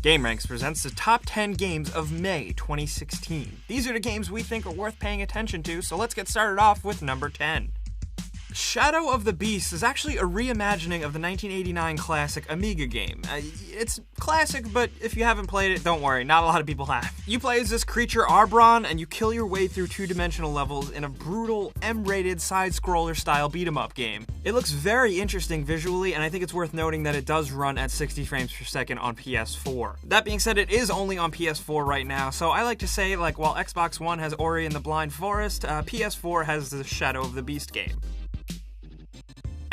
GameRanks presents the top 10 games of May 2016. These are the games we think are worth paying attention to, so let's get started off with number 10. Shadow of the Beast is actually a reimagining of the 1989 classic Amiga game. It's classic, but if you haven't played it, don't worry, not a lot of people have. You play as this creature Arbron, and you kill your way through two-dimensional levels in a brutal, M-rated side-scroller style beat-em-up game. It looks very interesting visually, and I think it's worth noting that it does run at 60 frames per second on PS4. That being said, it is only on PS4 right now, so I like to say, like, while Xbox One has Ori and the Blind Forest, PS4 has the Shadow of the Beast game.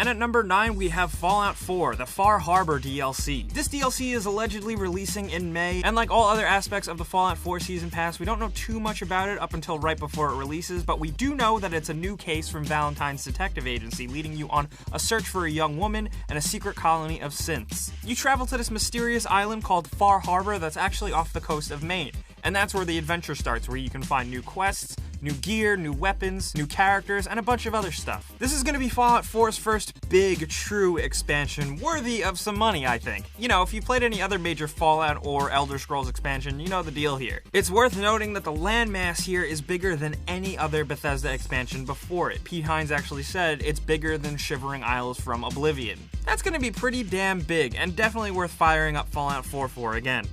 And at number 9, we have Fallout 4, the Far Harbor DLC. This DLC is allegedly releasing in May, and like all other aspects of the Fallout 4 Season Pass, we don't know too much about it up until right before it releases, but we do know that it's a new case from Valentine's Detective Agency, leading you on a search for a young woman and a secret colony of synths. You travel to this mysterious island called Far Harbor that's actually off the coast of Maine, and that's where the adventure starts, where you can find new quests, new gear, new weapons, new characters, and a bunch of other stuff. This is gonna be Fallout 4's first big, true expansion, worthy of some money, I think. You know, if you played any other major Fallout or Elder Scrolls expansion, you know the deal here. It's worth noting that the landmass here is bigger than any other Bethesda expansion before it. Pete Hines actually said it's bigger than Shivering Isles from Oblivion. That's gonna be pretty damn big, and definitely worth firing up Fallout 4 for again.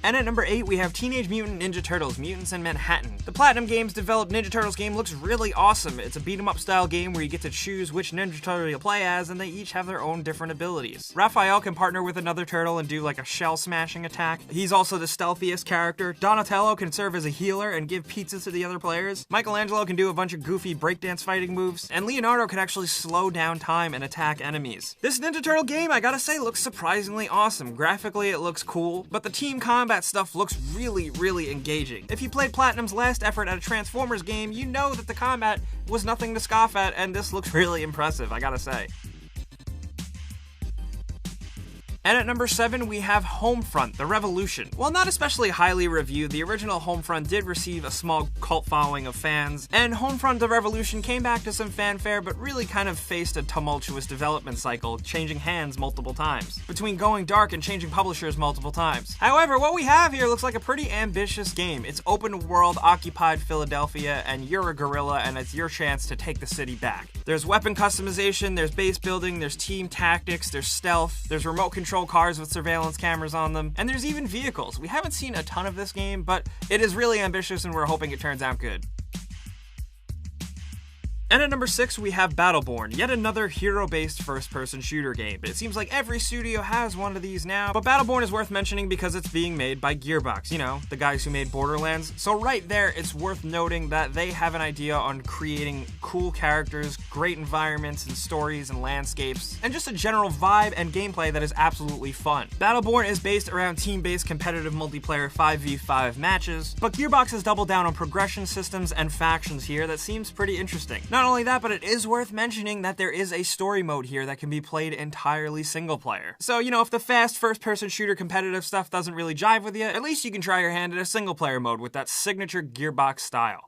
And at number 8, we have Teenage Mutant Ninja Turtles: Mutants in Manhattan. The Platinum Games developed Ninja Turtles game looks really awesome. It's a beat-em-up style game where you get to choose which Ninja Turtle you'll play as, and they each have their own different abilities. Raphael can partner with another turtle and do like a shell-smashing attack. He's also the stealthiest character. Donatello can serve as a healer and give pizza to the other players. Michelangelo can do a bunch of goofy breakdance fighting moves. And Leonardo can actually slow down time and attack enemies. This Ninja Turtle game, I gotta say, looks surprisingly awesome. Graphically, it looks cool, but the team combat stuff looks really engaging. If you played Platinum's last effort at a Transformers game, you know that the combat was nothing to scoff at, and this looks really impressive, I gotta say. And at number 7, we have Homefront: The Revolution. While not especially highly reviewed, the original Homefront did receive a small cult following of fans, and Homefront: The Revolution came back to some fanfare, but really kind of faced a tumultuous development cycle, changing hands multiple times, between going dark and changing publishers multiple times. However, what we have here looks like a pretty ambitious game. It's open world, occupied Philadelphia, and you're a guerrilla, and it's your chance to take the city back. There's weapon customization, there's base building, there's team tactics, there's stealth, there's remote control cars with surveillance cameras on them, and there's even vehicles. We haven't seen a ton of this game, but it is really ambitious and we're hoping it turns out good. And at number 6, we have Battleborn, yet another hero-based first-person shooter game. It seems like every studio has one of these now, but Battleborn is worth mentioning because it's being made by Gearbox, you know, the guys who made Borderlands. So right there, it's worth noting that they have an idea on creating cool characters, great environments and stories and landscapes, and just a general vibe and gameplay that is absolutely fun. Battleborn is based around team-based competitive multiplayer 5v5 matches, but Gearbox has doubled down on progression systems and factions here that seems pretty interesting. Not only that, but it is worth mentioning that there is a story mode here that can be played entirely single player. So, you know, if the fast first-person shooter competitive stuff doesn't really jive with you, at least you can try your hand at a single player mode with that signature Gearbox style.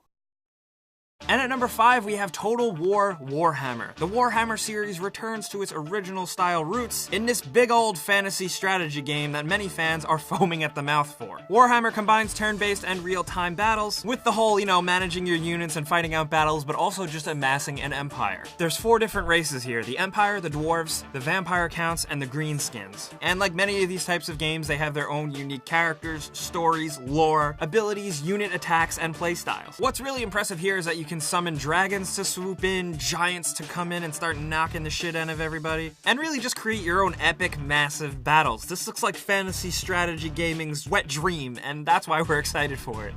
And at number 5, we have Total War Warhammer. The Warhammer series returns to its original style roots in this big old fantasy strategy game that many fans are foaming at the mouth for. Warhammer combines turn-based and real-time battles with the whole, you know, managing your units and fighting out battles, but also just amassing an empire. There's 4 different races here: the Empire, the Dwarves, the Vampire Counts, and the Greenskins. And like many of these types of games, they have their own unique characters, stories, lore, abilities, unit attacks, and playstyles. What's really impressive here is that you can summon dragons to swoop in, giants to come in and start knocking the shit out of everybody, and really just create your own epic, massive battles. This looks like fantasy strategy gaming's wet dream, and that's why we're excited for it.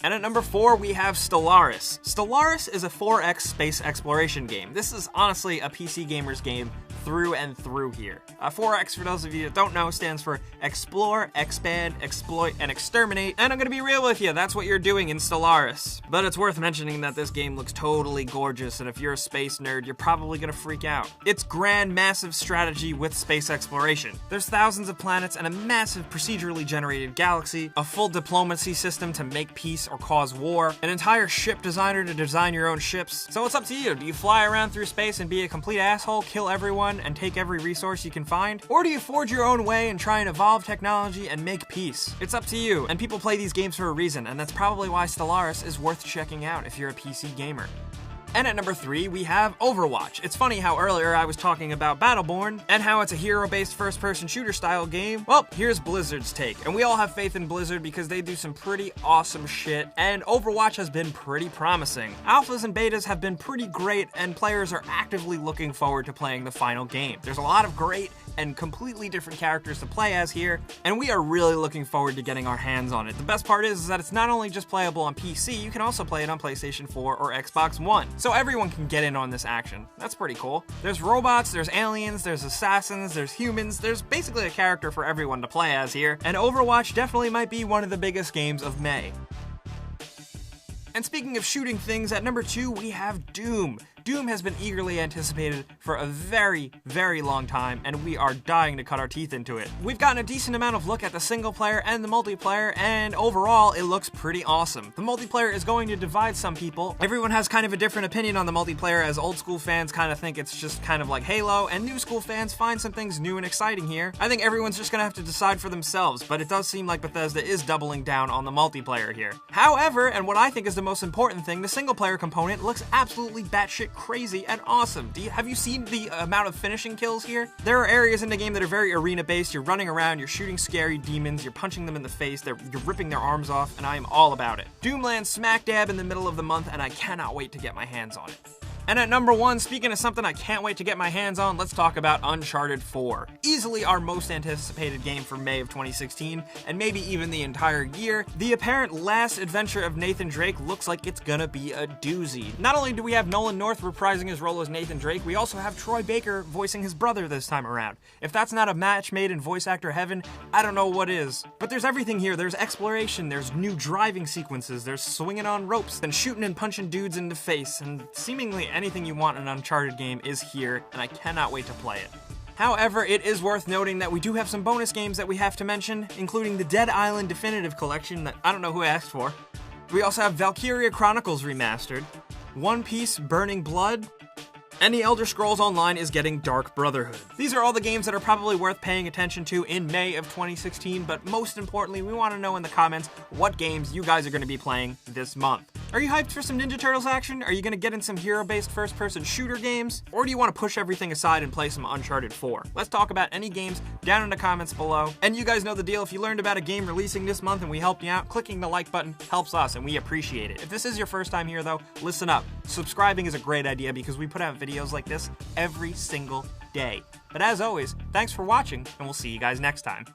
And at number 4, we have Stellaris. Stellaris is a 4X space exploration game. This is honestly a PC gamer's game through and through here. 4X, for those of you that don't know, stands for Explore, Expand, Exploit, and Exterminate. And I'm gonna be real with you, that's what you're doing in Stellaris. But it's worth mentioning that this game looks totally gorgeous, and if you're a space nerd, you're probably gonna freak out. It's grand, massive strategy with space exploration. There's thousands of planets and a massive procedurally generated galaxy, a full diplomacy system to make peace or cause war, an entire ship designer to design your own ships. So it's up to you. Do you fly around through space and be a complete asshole, kill everyone, everyone and take every resource you can find? Or do you forge your own way and try and evolve technology and make peace? It's up to you, and people play these games for a reason, and that's probably why Stellaris is worth checking out if you're a PC gamer. And at number 3, we have Overwatch. It's funny how earlier I was talking about Battleborn and how it's a hero-based first-person shooter style game. Well, here's Blizzard's take. And we all have faith in Blizzard because they do some pretty awesome shit, and Overwatch has been pretty promising. Alphas and betas have been pretty great, and players are actively looking forward to playing the final game. There's a lot of great and completely different characters to play as here, and we are really looking forward to getting our hands on it. The best part is that it's not only just playable on PC, you can also play it on PlayStation 4 or Xbox One. So everyone can get in on this action. That's pretty cool. There's robots, there's aliens, there's assassins, there's humans, there's basically a character for everyone to play as here, and Overwatch definitely might be one of the biggest games of May. And speaking of shooting things, at number 2 we have Doom. Doom has been eagerly anticipated for a very, very long time, and we are dying to cut our teeth into it. We've gotten a decent amount of look at the single player and the multiplayer, and overall, it looks pretty awesome. The multiplayer is going to divide some people. Everyone has kind of a different opinion on the multiplayer, as old school fans kind of think it's just kind of like Halo, and new school fans find some things new and exciting here. I think everyone's just gonna have to decide for themselves, but it does seem like Bethesda is doubling down on the multiplayer here. However, and what I think is the most important thing, the single player component looks absolutely batshit crazy and awesome. Have you seen the amount of finishing kills here? There are areas in the game that are very arena-based. You're running around, you're shooting scary demons, you're punching them in the face, you're ripping their arms off, and I am all about it. Doom lands smack dab in the middle of the month, and I cannot wait to get my hands on it. And at number 1, speaking of something I can't wait to get my hands on, let's talk about Uncharted 4. Easily our most anticipated game for May of 2016, and maybe even the entire year. The apparent last adventure of Nathan Drake looks like it's gonna be a doozy. Not only do we have Nolan North reprising his role as Nathan Drake, we also have Troy Baker voicing his brother this time around. If that's not a match made in voice actor heaven, I don't know what is. But there's everything here. There's exploration, there's new driving sequences, there's swinging on ropes, and shooting and punching dudes in the face, and seemingly anything you want in an Uncharted game is here, and I cannot wait to play it. However, it is worth noting that we do have some bonus games that we have to mention, including the Dead Island Definitive Collection that I don't know who asked for. We also have Valkyria Chronicles Remastered, One Piece Burning Blood, and the Elder Scrolls Online is getting Dark Brotherhood. These are all the games that are probably worth paying attention to in May of 2016, but most importantly, we want to know in the comments what games you guys are going to be playing this month. Are you hyped for some Ninja Turtles action? Are you going to get in some hero-based first-person shooter games? Or do you want to push everything aside and play some Uncharted 4? Let's talk about any games down in the comments below. And you guys know the deal. If you learned about a game releasing this month and we helped you out, clicking the like button helps us and we appreciate it. If this is your first time here though, listen up. Subscribing is a great idea because we put out videos like this every single day. But as always, thanks for watching and we'll see you guys next time.